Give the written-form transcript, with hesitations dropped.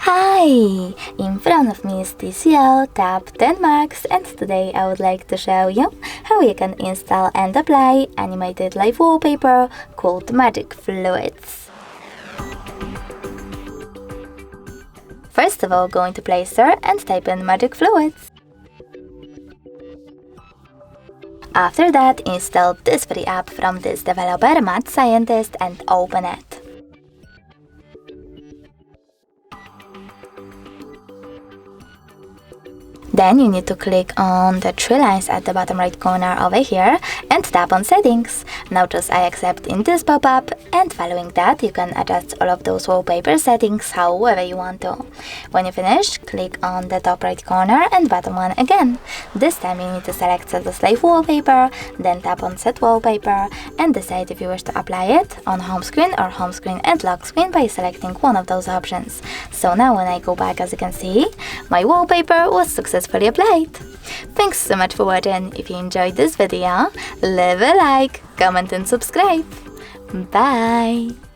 Hi! In front of me is TCL TabMax, and today I would like to show you how you can install and apply Animated Live Wallpaper called Magic Fluids. First of all, go into Play Store and type in Magic Fluids. After that, install this free app from this developer, Mad Scientist, and open it. Then you need to click on the three lines at the bottom right corner over here and tap on Settings. Now choose I accept in this pop-up, and following that you can adjust all of those wallpaper settings however you want to. When you finish, click on the top right corner and bottom one again. This time you need to select Set as Live Wallpaper, then tap on Set Wallpaper and decide if you wish to apply it on home screen or home screen and lock screen by selecting one of those options. So now when I go back, as you can see, my wallpaper was successfully applied. Thanks so much for watching. If you enjoyed this video, leave a like, comment and subscribe. Bye!